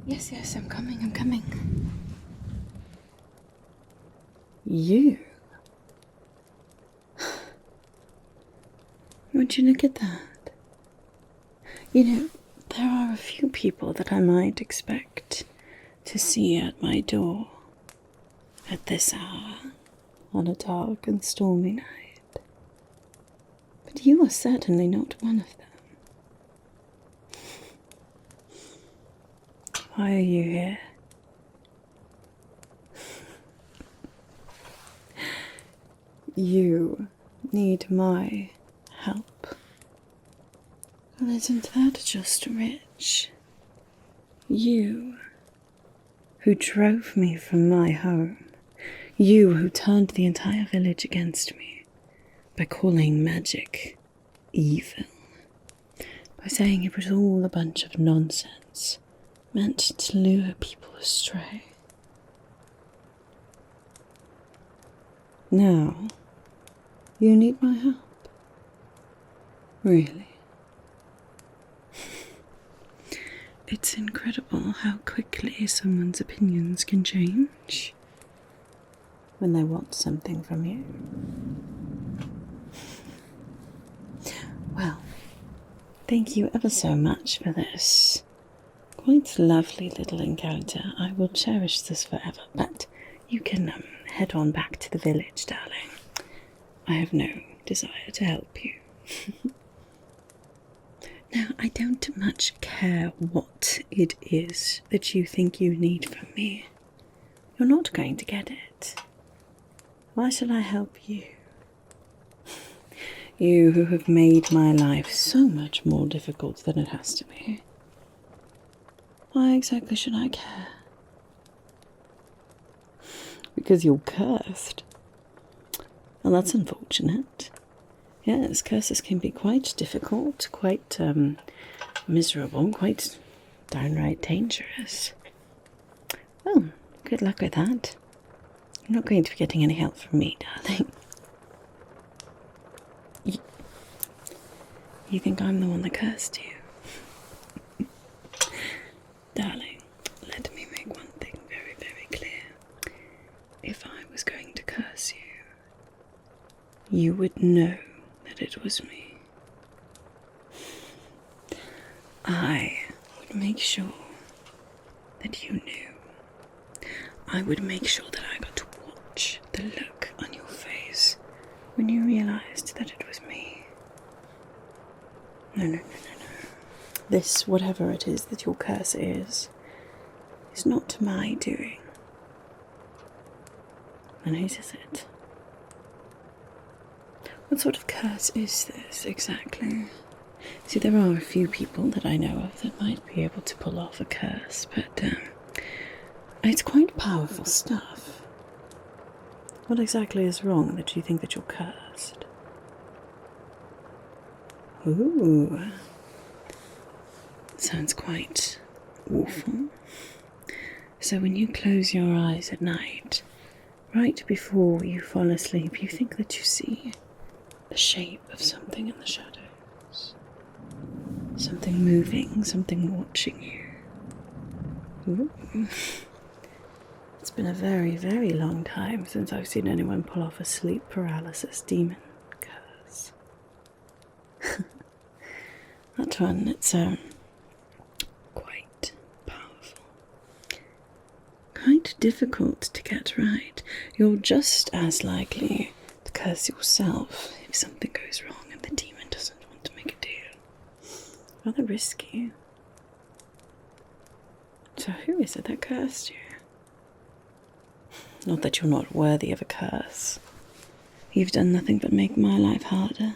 Yes, I'm coming. You? Would you look at that? You know, there are a few people that I might expect to see at my door at this hour on a dark and stormy night. But you are certainly not one of them. Why are you here? You need my help. Well, isn't that just rich? You, who drove me from my home. You who turned the entire village against me by calling magic evil. By saying it was all a bunch of nonsense, meant to lure people astray. Now, you need my help. Really? It's incredible how quickly someone's opinions can change when they want something from you. Well, thank you ever so much for this quite lovely little encounter. I will cherish this forever, but you can head on back to the village, darling. I have no desire to help you. Now, I don't much care what it is that you think you need from me. You're not going to get it. Why should I help you? You who have made my life so much more difficult than it has to be. Why exactly should I care? Because you're cursed. Well, that's unfortunate. Yes, curses can be quite difficult, quite miserable, quite downright dangerous. Well, good luck with that. You're not going to be getting any help from me, darling. You think I'm the one that cursed you? Darling, let me make one thing very, very clear. If I was going to curse you, you would know that it was me. I would make sure that you knew. I would make sure that I got to watch the look on your face when you realized that it was me. No. This, whatever it is that your curse is not my doing. And whose is it? What sort of curse is this, exactly? See, there are a few people that I know of that might be able to pull off a curse, but it's quite powerful stuff. What exactly is wrong that you think that you're cursed? Ooh. Sounds quite awful. So when you close your eyes at night, right before you fall asleep, you think that you see the shape of something in the shadows. Something moving, something watching you. Ooh. It's been a very, very long time since I've seen anyone pull off a sleep paralysis demon curse. That one, it's quite powerful. Quite difficult to get right. You're just as likely to curse yourself if something goes wrong and the demon doesn't want to make a deal. Rather risky. So who is it that cursed you? Not that you're not worthy of a curse. You've done nothing but make my life harder.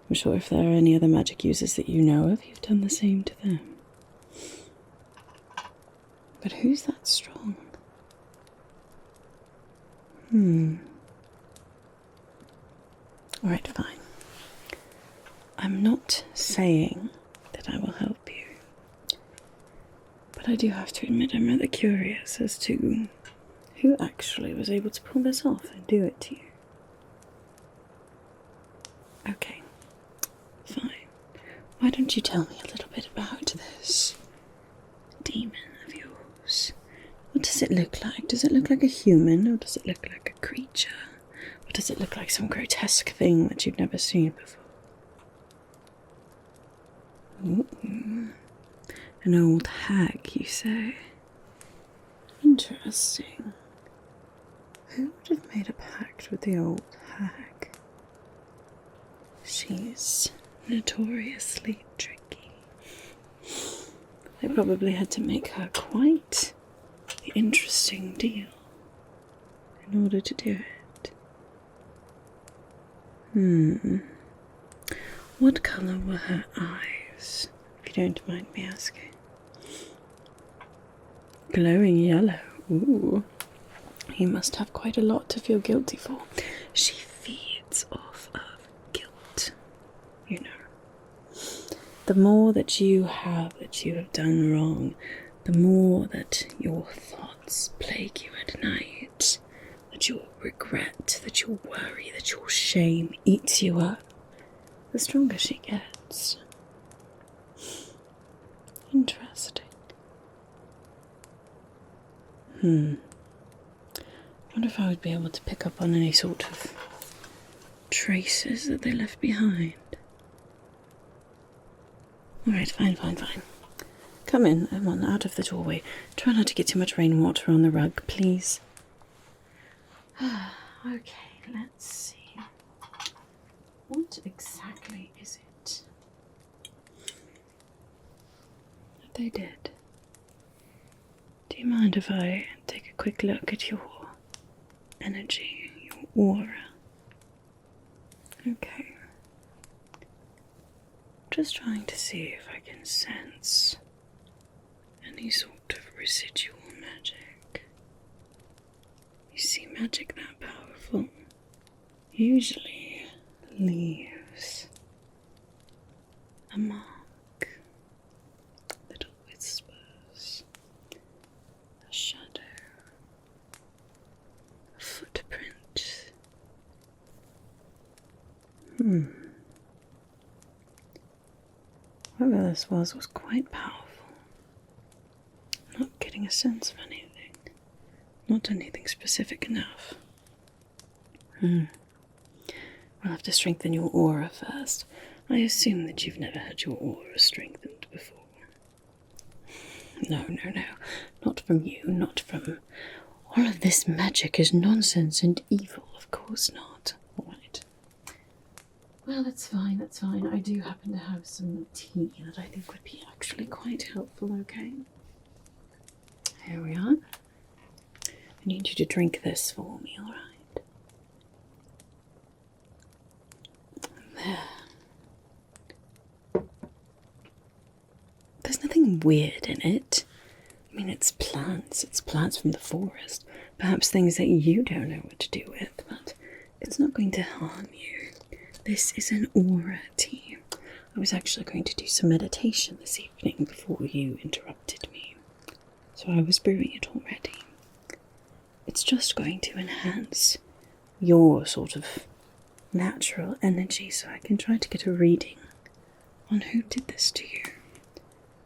I'm sure if there are any other magic users that you know of, you've done the same to them. But who's that strong? Alright, fine. I'm not saying that I will help you. But I do have to admit I'm rather curious as to who actually was able to pull this off and do it to you. Okay, fine. Why don't you tell me a little bit about this demon it look like? Does it look like a human, or does it look like a creature? Or does it look like some grotesque thing that you've never seen before? Ooh. An old hag, you say? Interesting. Who would have made a pact with the old hag? She's notoriously tricky. They probably had to make her quite the interesting deal in order to do it. What colour were her eyes, if you don't mind me asking? Glowing yellow. Ooh. You must have quite a lot to feel guilty for. She feeds off of guilt, you know. The more that you have done wrong, the more that your thoughts plague you at night, that your regret, that your worry, that your shame eats you up, the stronger she gets. Interesting. I wonder if I would be able to pick up on any sort of traces that they left behind. Alright, fine. Come in, I'm on, out of the doorway. Try not to get too much rainwater on the rug, please. Okay, let's see. What exactly is it that they did? Do you mind if I take a quick look at your energy, your aura? Okay. Just trying to see if I can sense any sort of residual magic. You see, magic that powerful usually leaves a mark, little whispers, a shadow, a footprint. Whatever this was quite powerful. Not getting a sense of anything. Not anything specific enough. We'll have to strengthen your aura first. I assume that you've never had your aura strengthened before. No. Not from you, not from... All of this magic is nonsense and evil, of course not. Alright. Well, that's fine. I do happen to have some tea that I think would be actually quite helpful, okay? Here we are. I need you to drink this for me, alright? There. There's nothing weird in it. I mean, it's plants from the forest. Perhaps things that you don't know what to do with, but it's not going to harm you. This is an aura tea. I was actually going to do some meditation this evening before you interrupted me, so I was brewing it already. It's just going to enhance your sort of natural energy so I can try to get a reading on who did this to you.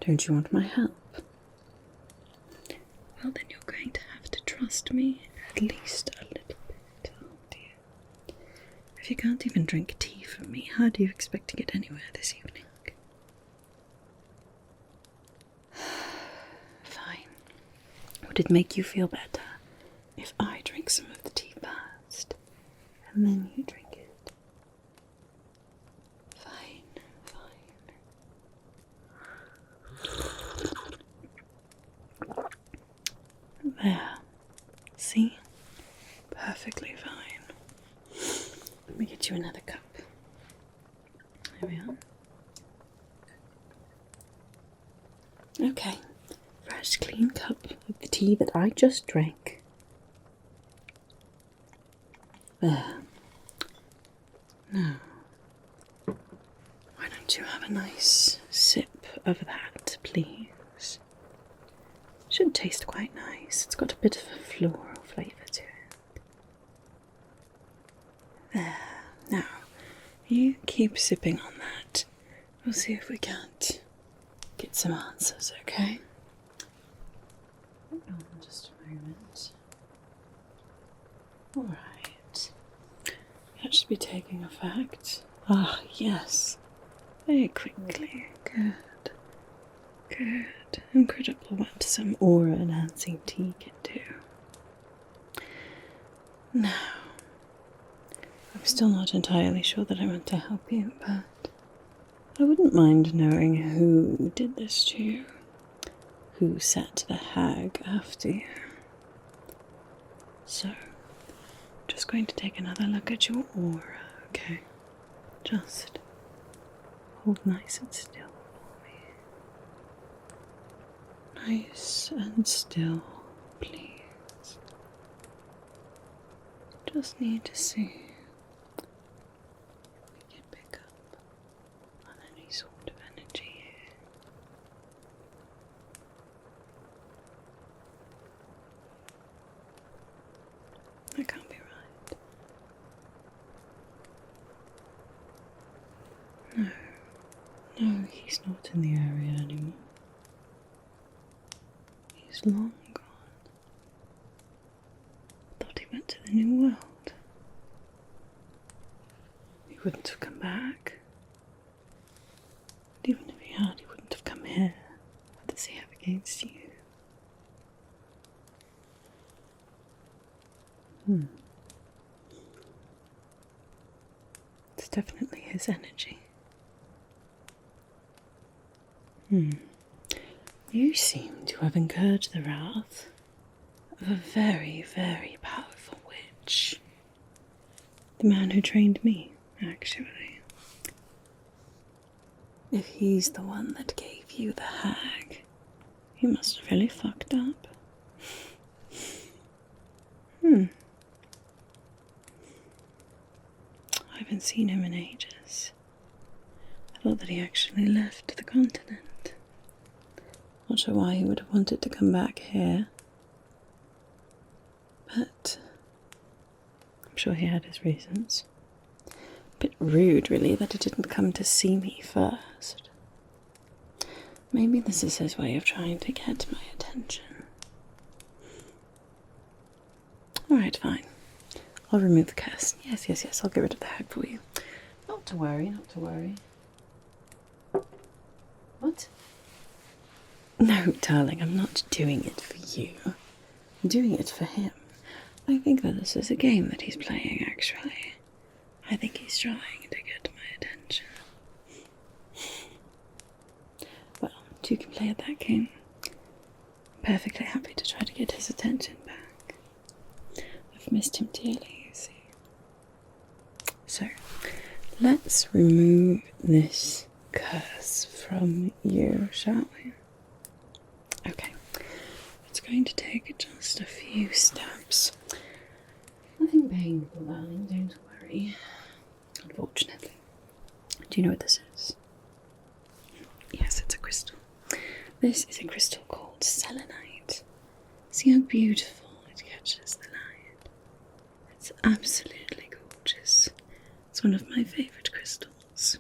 Don't you want my help? Well, then you're going to have to trust me at least a little bit, aren't you? If you can't even drink tea from me, how do you expect to get anywhere this evening? Fine. Would it make you feel better if I drink some of the tea first, and then you drink it? Fine. There. See? Perfectly fine. Let me get you another cup. There we are. Okay. Fresh, clean cup of the tea that I just drank. There. Now, why don't you have a nice sip of that, please? Should taste quite nice. It's got a bit of a floral flavour to it. There. Now, you keep sipping on that. We'll see if we can't get some answers, okay? Hold on just a moment. Alright. That should be taking effect. Ah, yes. Very quickly. Good. Good. Incredible what some aura enhancing tea can do. Now, I'm still not entirely sure that I want to help you, but I wouldn't mind knowing who did this to you. Who set the hag after you. So, just going to take another look at your aura, okay? Just hold nice and still for me. Nice and still, please. Just need to see if we can pick up on any sort of energy here. That can't be right. No, he's not in the area anymore. He's long gone. Thought he went to the new world. He wouldn't have come back. And even if he had, he wouldn't have come here. What does he have against you? It's definitely his energy. You seem to have incurred the wrath of a very, very powerful witch. The man who trained me, actually. If he's the one that gave you the hag, he must have really fucked up. I haven't seen him in ages. I thought that he actually left the continent. Not sure why he would have wanted to come back here. But I'm sure he had his reasons. A bit rude, really, that he didn't come to see me first. Maybe this is his way of trying to get my attention. Alright, fine. I'll remove the curse. Yes, I'll get rid of the hag for you. Not to worry, not to worry. What? No, darling, I'm not doing it for you. I'm doing it for him. I think that this is a game that he's playing, actually. I think he's trying to get my attention. Well, two can play at that game. I'm perfectly happy to try to get his attention back. I've missed him dearly, you see. So, let's remove this curse from you, shall we? Okay, it's going to take just a few steps. Nothing painful, darling, don't worry. Unfortunately. Do you know what this is? Yes, it's a crystal. This is a crystal called selenite. See how beautiful it catches the light. It's absolutely gorgeous. It's one of my favourite crystals.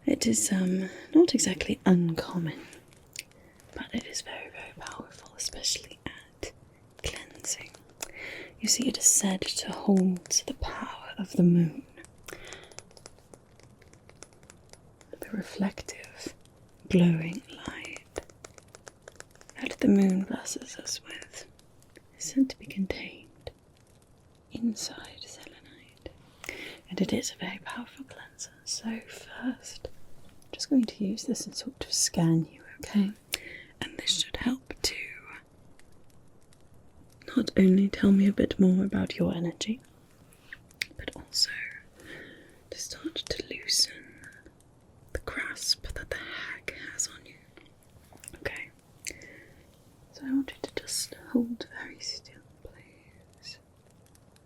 It is not exactly uncommon, but it is very, very powerful, especially at cleansing. You see, it is said to hold the power of the moon. The reflective, glowing light that the moon blesses us with is said to be contained inside selenite. And it is a very powerful cleanser. So first, I'm just going to use this and sort of scan you, okay? And this should help to not only tell me a bit more about your energy, but also to start to loosen the grasp that the hag has on you. Okay. So I want you to just hold very still, please.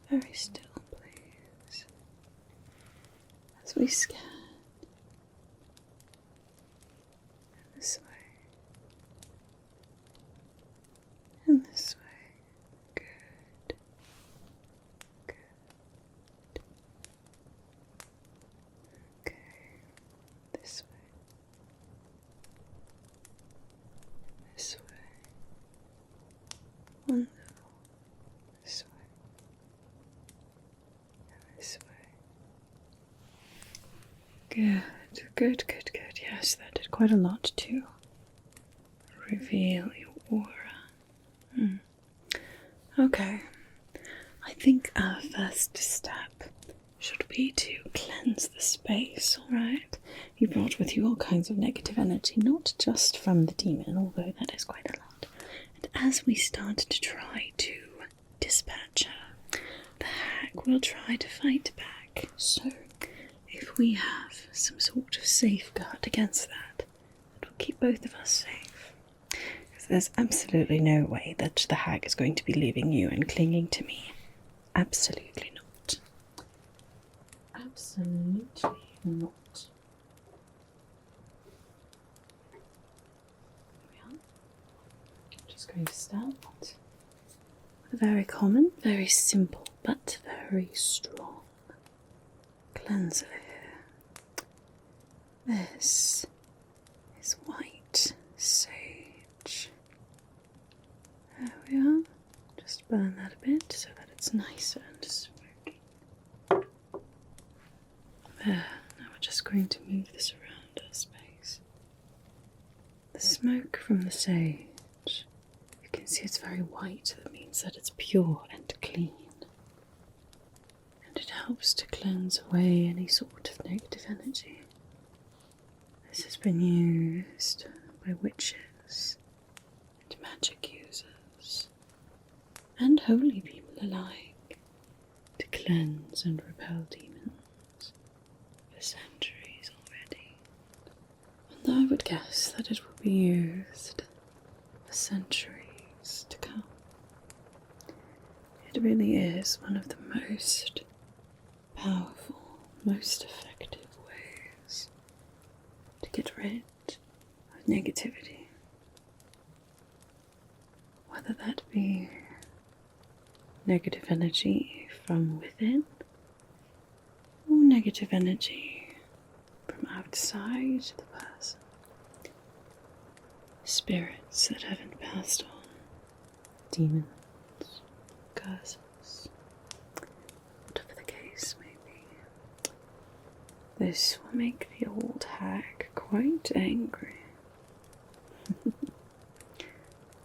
Very still, please. As we scan this way and this way. Good. Good. Okay. This way. This way. Wonderful. This way. And this way. Good. Yes, that did quite a lot to reveal your aura. Okay. I think our first step should be to cleanse the space, alright? You brought with you all kinds of negative energy, not just from the demon, although that is quite a lot. And as we start to try to dispatch her, the hag will try to fight back. So, if we have some sort of safeguard against that, it will keep both of us safe. Because there's absolutely no way that the hag is going to be leaving you and clinging to me. Absolutely not. Absolutely not. Here we are. Just going to start with a very common, very simple, but very strong cleanser here. This is white sage. There we are. Just burn that a bit so that it's nicer and smoky. There. Now we're just going to move this around our space. The smoke from the sage, you can see it's very white. That means that it's pure and clean. And it helps to cleanse away any sort of negative energy. This has been used by witches and magic users and holy people alike to cleanse and repel demons for centuries already. And I would guess that it will be used for centuries to come. It really is one of the most powerful, most effective ways to get rid of negativity. Whether that be negative energy from within or negative energy from outside the person. Spirits that haven't passed on, demons, curses, whatever the case may be. This will make the old hag quite angry.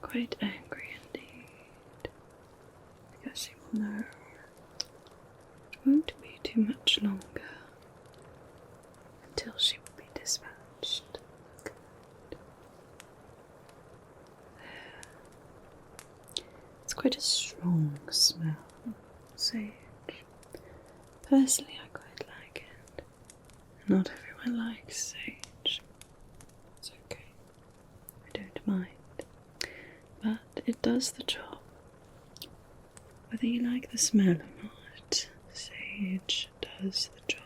Quite angry indeed. Because she will know it won't be too much longer until she will be dispatched. It's quite a strong smell, sage. Personally, I quite like it. Not everyone likes sage. It's okay. I don't mind. But it does the job. Whether you like the smell or not, sage does the job.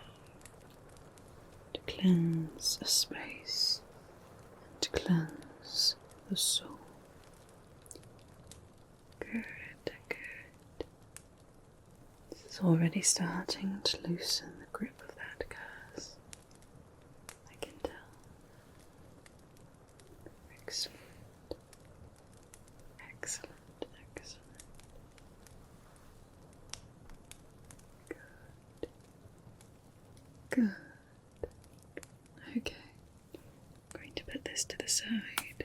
To cleanse a space and to cleanse the soul. Good. This is already starting to loosen the grip of that curse. I can tell. Excellent. Good. Okay. I'm going to put this to the side,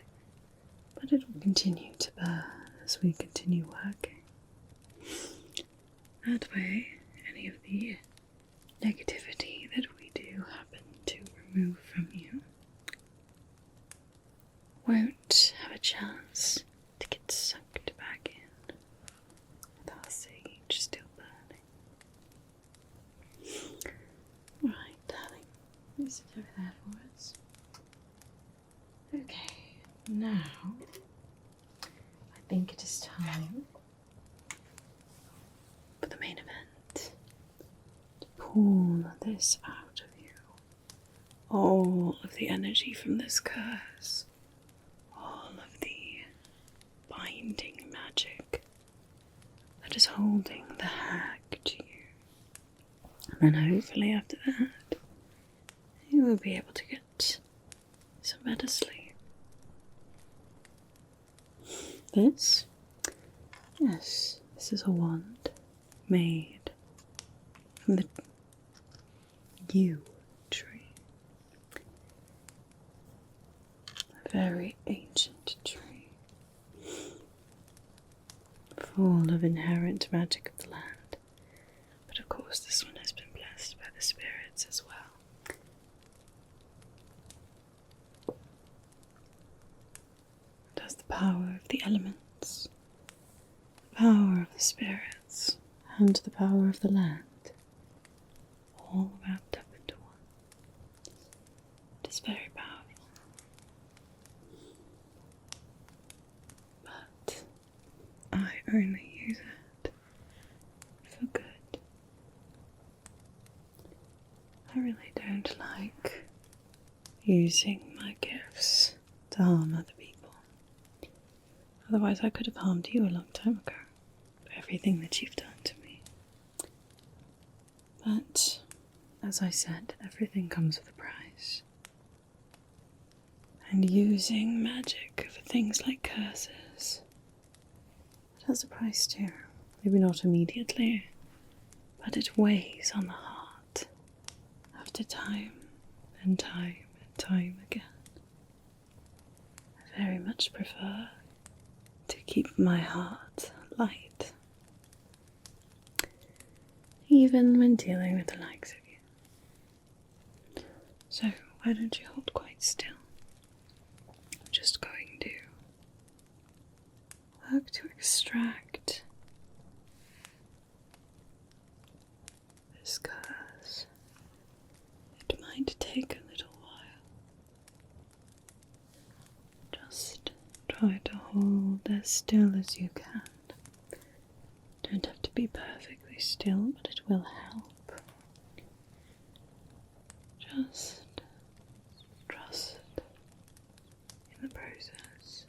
but it will continue to burn as we continue working. That way, any of the negativity that we do happen to remove from you won't have a chance to get sucked back in with our sage still burning. Right, darling, let me sit over there for us. Okay, now I think it is time for the main event. To pull this out of you. All of the energy from this curse. All of the binding magic that is holding the hag to you. And then hopefully after that, you will be able to get some better sleep. This Yes, this is a wand made from the yew tree. A very ancient tree, full of inherent magic of the land. But of course this one has been blessed by the spirits as well. It has the power of the elements, the power of the spirits, and the power of the land, all wrapped up into one. It is very powerful. But I only use it for good. I really don't like using my gifts to harm other people. Otherwise I could have harmed you a long time ago for everything that you've done to me. But, as I said, everything comes with a price. And using magic for things like curses, it has a price too. Maybe not immediately, but it weighs on the heart after time and time and time again. I very much prefer to keep my heart light, even when dealing with the likes of you. So, why don't you hold quite still? I'm just going to work to extract this curse. It might take a little while. Just try to hold as still as you can. Don't have to be perfectly still, but it will help. Just trust in the process.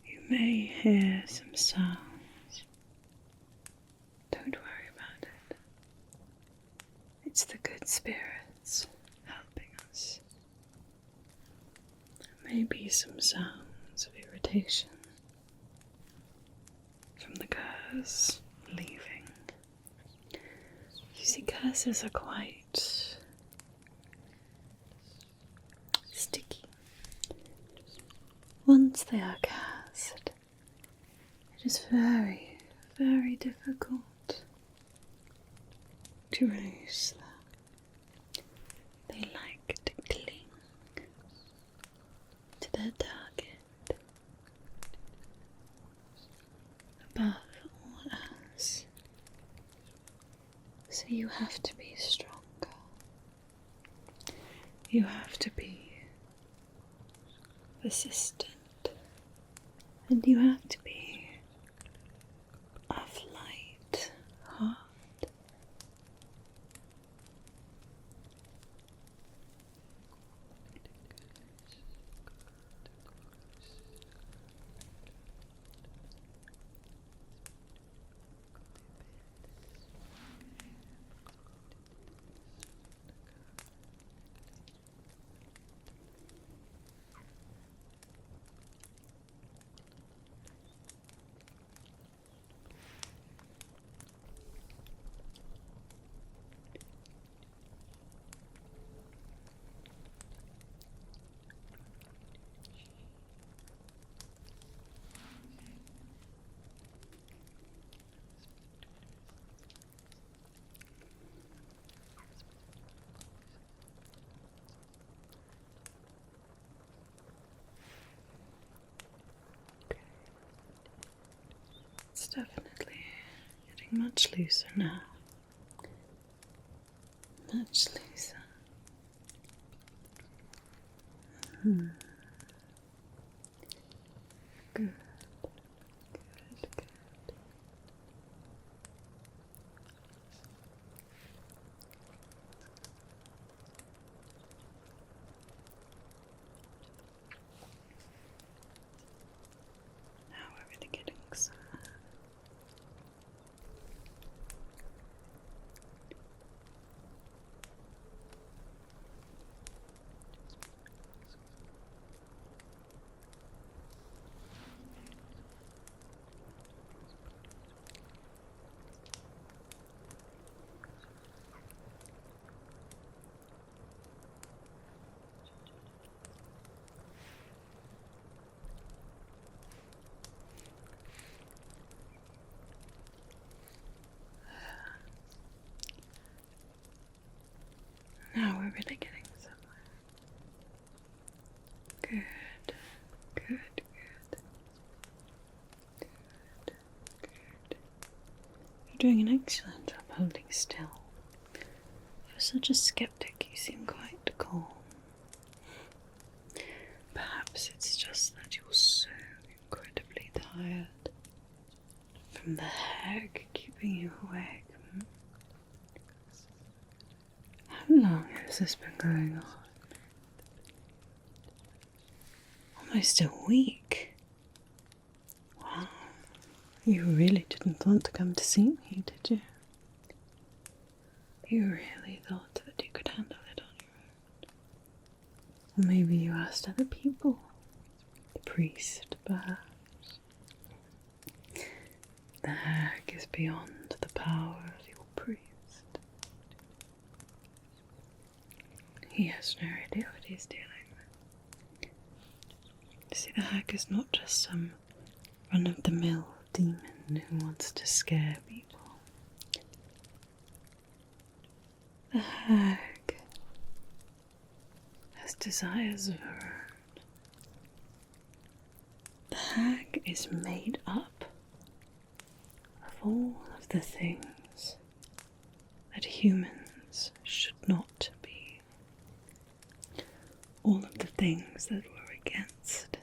You may hear some sounds. Don't worry about it. It's the good spirits helping us. There may be some sounds of irritation from the curse leaving. You see, curses are quite sticky. Once they are cast, it is very, very difficult to release them. They like to cling to their target above all else. So you have to be stronger. You have to be persistent. And you have to be of light heart. It's definitely getting much looser now. Much looser. Good. Good. Good. Now everything getting looser. really getting somewhere. Good, good, good. Good, good. You're doing an excellent job holding still. For such a skeptic, you seem quite calm. Perhaps it's just that you're so incredibly tired from the hag keeping you awake. How long has this been going on? Almost a week. Wow. You really didn't want to come to see me, did you? You really thought that you could handle it on your own. Or maybe you asked other people. The priest, perhaps. The hag is beyond the power of your priest. He has no idea what he's dealing with. You see, the hag is not just some run-of-the-mill demon who wants to scare people. The hag has desires of her own. The hag is made up of all of the things that humans should not be. All of the things that were against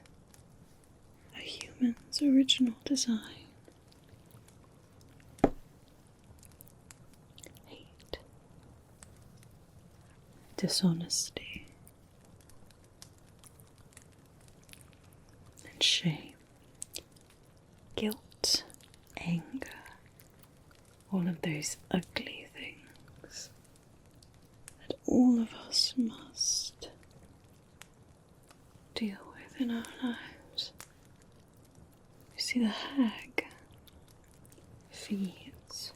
a human's original design. Hate, dishonesty, and shame, guilt, anger, all of those ugly things that all of us must deal with in our lives. You see, the hag feeds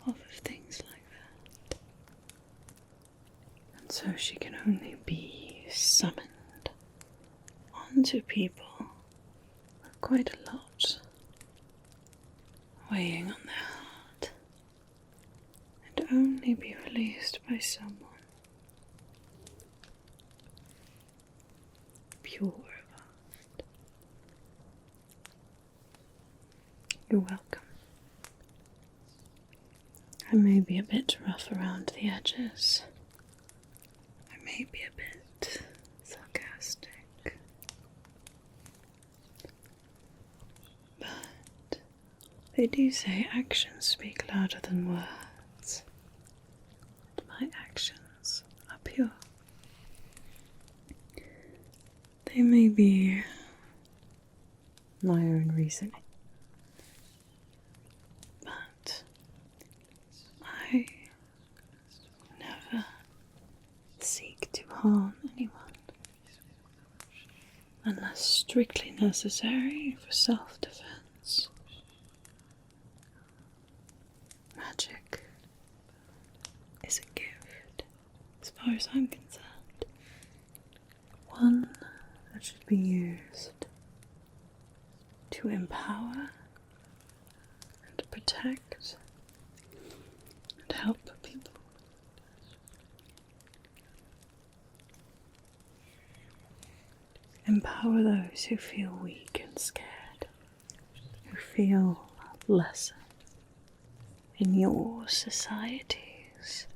off of things like that, and so she can only be summoned onto people with quite a lot weighing on their heart, and only be released by someone pure of heart. You're welcome. I may be a bit rough around the edges. I may be a bit sarcastic. But they do say actions speak louder than words. And my actions are pure. They may be my own reasoning, but I never seek to harm anyone unless strictly necessary for self-defense. Magic is a gift, as far as I'm concerned. One that should be used to empower and protect and help people. Empower those who feel weak and scared, who feel lesser in your societies,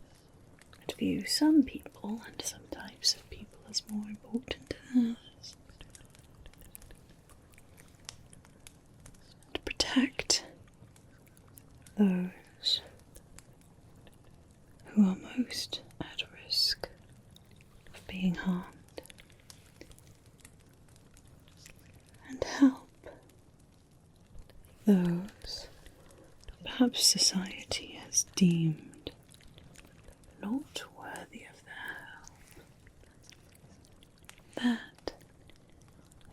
and view some people and some types of people as more important than others. And protect those who are most at risk of being harmed. And help those perhaps society has deemed not worthy of their help. That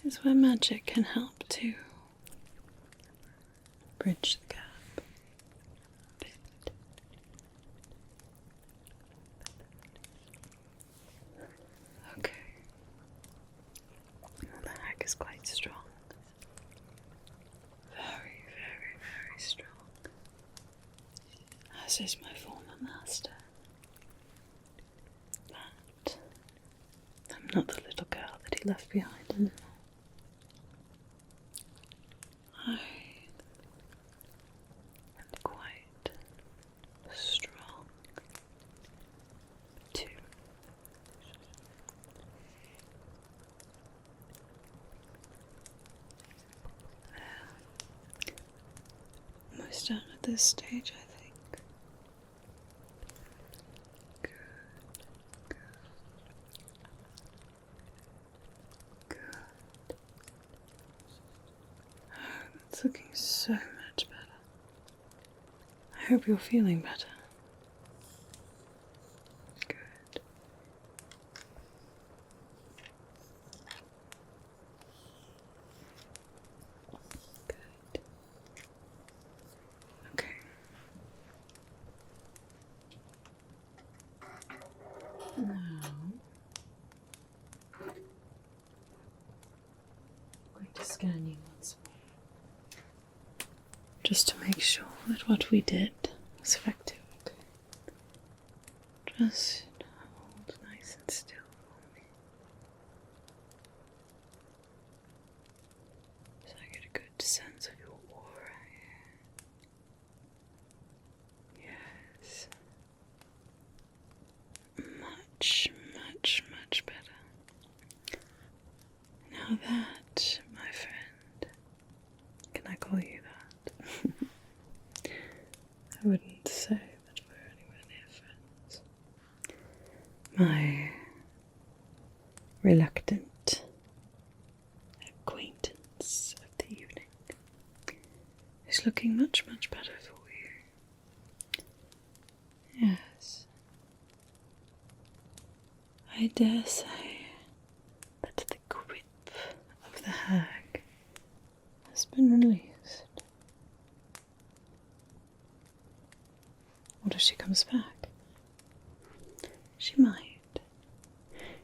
is where magic can help to bridge the gap a bit. Okay. Well, the hag is quite strong. Very, very, very strong. As is my former master. Not the little girl that he left behind anymore. I am quite strong too. Almost done at this stage, I think. Good. Oh, it's looking so much better. I hope you're feeling better. Good. Good. Okay. Now, I'm going to scan you once more, just to make sure that what we did was effective. Just hold nice and still for me, so I get a good sense of your aura here. Yes. Much, much, much better. Now that, my friend, can I call you that? I wouldn't say that we're anywhere near friends. My reluctant acquaintance of the evening is looking much, much better for you. Yes. I dare say that the grip of the hag has been released. What if she comes back? She might.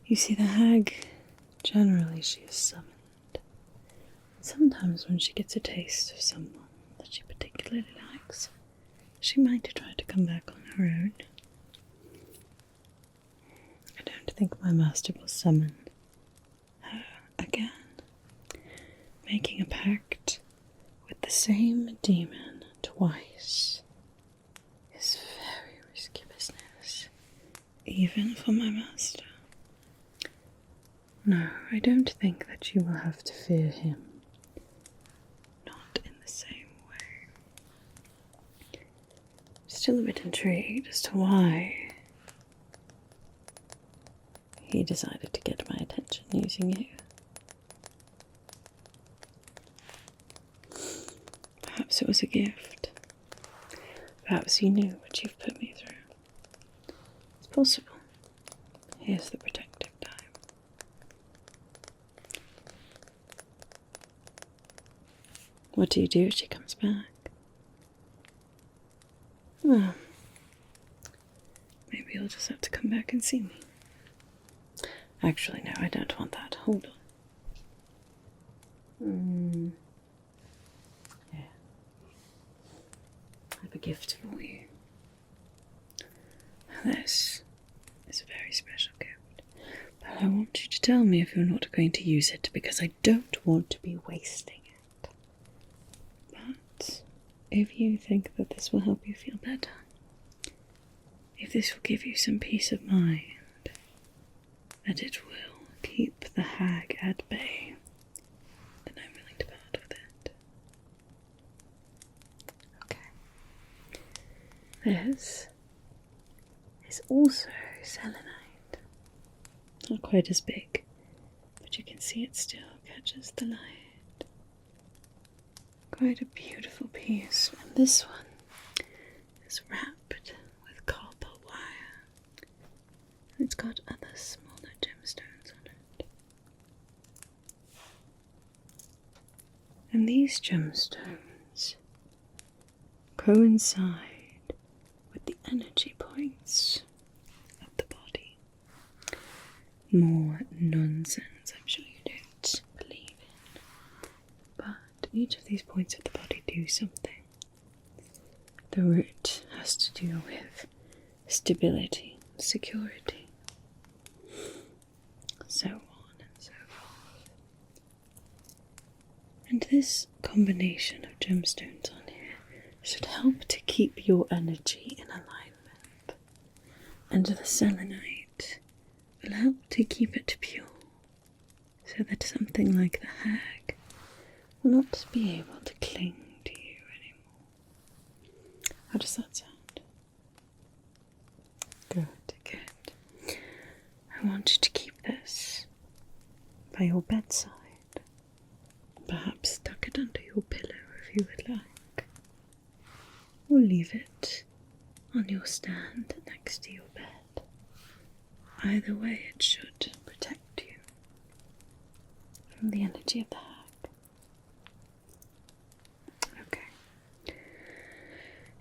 You see, the hag, generally she is summoned. Sometimes when she gets a taste of someone that she particularly likes, she might try to come back on her own. I don't think my master will summon her again. Making a pact with the same demon twice is very risky business, even for my master. No, I don't think that you will have to fear him. Not in the same way. Still a bit intrigued as to why he decided to get my attention using you. Perhaps it was a gift. Perhaps you knew what you've put me through. It's possible. Here's the protective time. What do you do if she comes back? Well, maybe you'll just have to come back and see me. Actually, no, I don't want that. Hold on. Yeah. I have a gift for you. This is a very special gift. But I want you to tell me if you're not going to use it, because I don't want to be wasting it. But if you think that this will help you feel better, if this will give you some peace of mind, that it will keep the hag at bay, then I'm willing to part with it. Okay. This is also selenite. Not quite as big, but you can see it still catches the light. Quite a beautiful piece. And this one is wrapped with copper wire. It's got other smaller gemstones on it. And these gemstones coincide with the energy points of the body. More nonsense I'm sure you don't believe in. But each of these points of the body do something. The root has to do with stability, security. So, And this combination of gemstones on here should help to keep your energy in alignment. And the selenite will help to keep it pure, so that something like the hag will not be able to cling to you anymore. How does that sound? Good, good. I want you to keep this by your bedside. Perhaps tuck it under your pillow if you would like. Or leave it on your stand next to your bed. Either way, it should protect you from the energy of the hag. Okay.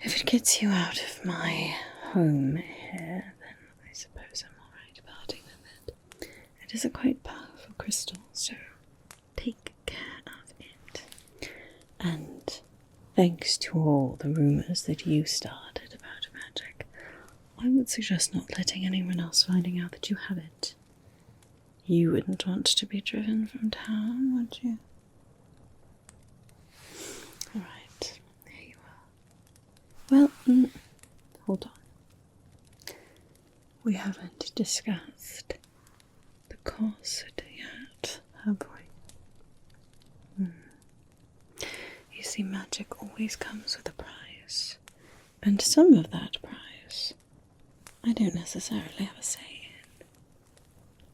If it gets you out of my home here, then I suppose I'm alright parting with it. It is a quite powerful crystal, so take care of it. And thanks to all the rumours that you started about magic, I would suggest not letting anyone else finding out that you have it. You wouldn't want to be driven from town, would you? Alright, there you are. Well, hold on. We haven't discussed the cost yet, have we? You see, magic always comes with a price, and some of that price I don't necessarily have a say in.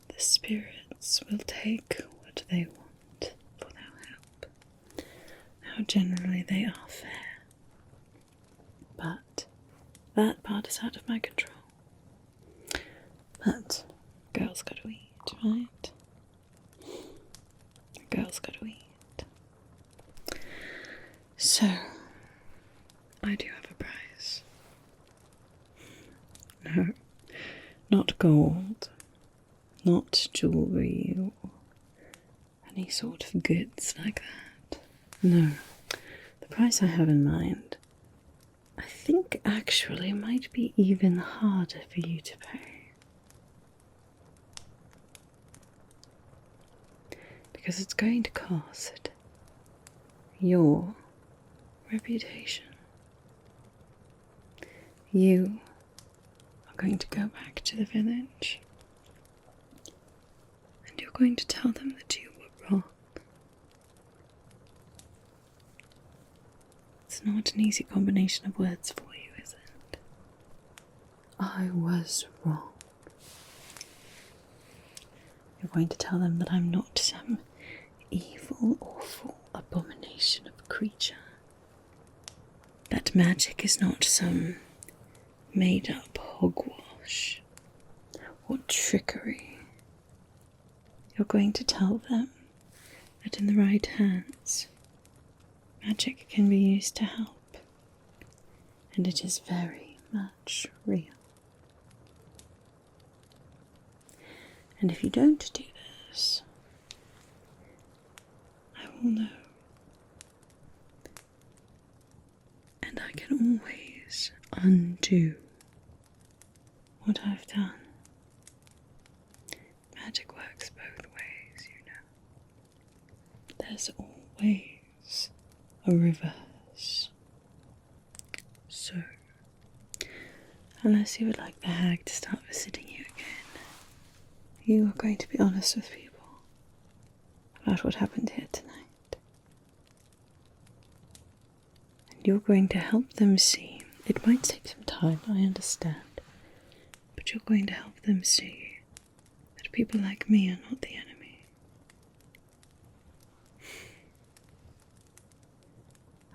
The spirits will take what they want for their help. Now, generally they are fair, but that part is out of my control. But girls gotta eat, right? Girls gotta eat. So, I do have a price. No, not gold, not jewellery or any sort of goods like that. No, the price I have in mind, I think actually might be even harder for you to pay. Because it's going to cost your reputation. You are going to go back to the village and you're going to tell them that you were wrong. It's not an easy combination of words for you, is it? I was wrong. You're going to tell them that I'm not some evil, awful abomination of a creature. That magic is not some made-up hogwash or trickery. You're going to tell them that in the right hands, magic can be used to help, and it is very much real. And if you don't do this, I will know. And I can always undo what I've done. Magic works both ways, you know. There's always a reverse. So, unless you would like the hag to start visiting you again, you are going to be honest with people about what happened here tonight. And you're going to help them see. It might take some time, I understand, but you're going to help them see that people like me are not the enemy.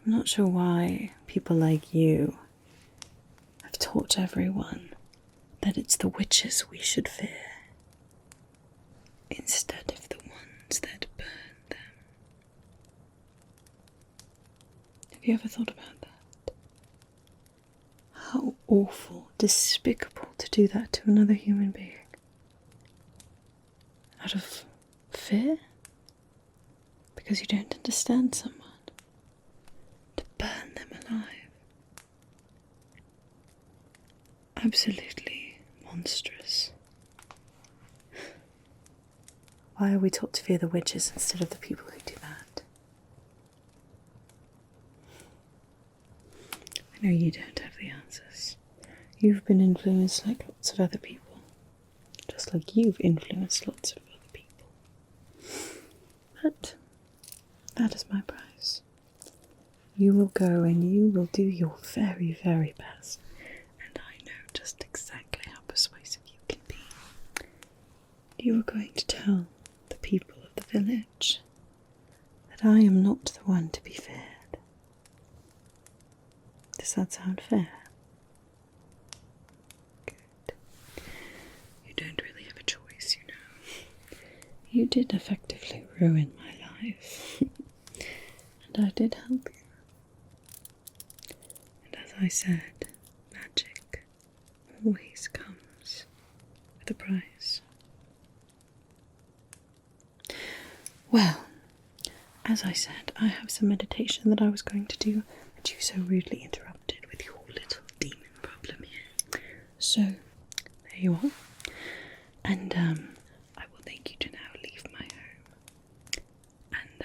I'm not sure why people like you have taught everyone that it's the witches we should fear, instead of the ones that burn them. Have you ever thought about that? How awful, despicable to do that to another human being. Out of fear? Because you don't understand someone. To burn them alive. Absolutely monstrous. Why are we taught to fear the witches instead of the people who do that? No, you don't have the answers. You've been influenced like lots of other people. Just like you've influenced lots of other people. But that is my prize. You will go and you will do your very, very best. And I know just exactly how persuasive you can be. You are going to tell the people of the village that I am not the one to be feared. Does that sound fair? Good. You don't really have a choice, you know. You did effectively ruin my life. And I did help you. And as I said, magic always comes with a price. Well, as I said, I have some meditation that I was going to do, but you so rudely interrupted with your little demon problem here. So, there you are. And I will thank you to now leave my home. And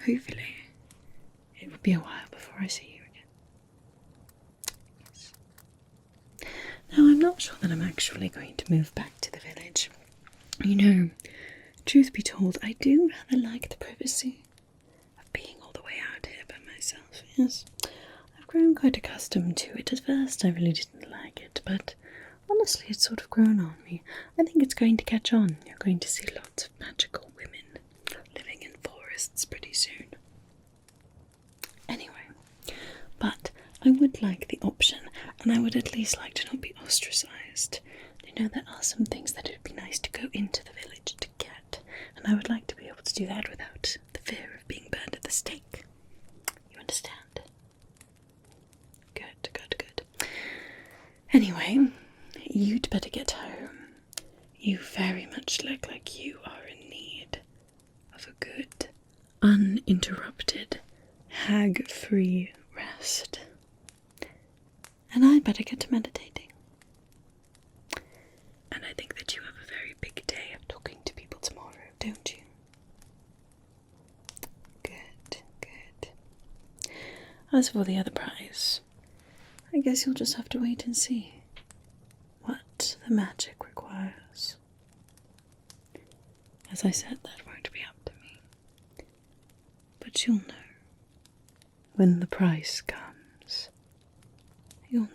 hopefully it will be a while before I see you again. Yes. Now, I'm not sure that I'm actually going to move back to the village. You know, truth be told, I do rather like the privacy of being all the way out here by myself, yes. I've grown quite accustomed to it. At first I really didn't like it, but honestly it's sort of grown on me. I think it's going to catch on. You're going to see lots of magical women living in forests pretty soon. Anyway, but I would like the option, and I would at least like to not be ostracised. You know, there are some things that it would be nice to go into the village to get, and I would like to be able to do that without the fear of being burned at the stake. You understand? Good, good, good. Anyway, you'd better get home. You very much look like you are in need of a good, uninterrupted, hag-free rest. And I'd better get to meditating. And I think that you have a very big day of talking to people tomorrow, don't you? Good, good. As for the other prize, I guess you'll just have to wait and see what the magic requires. As I said, that won't be up to me. But you'll know. When the price comes, you'll know.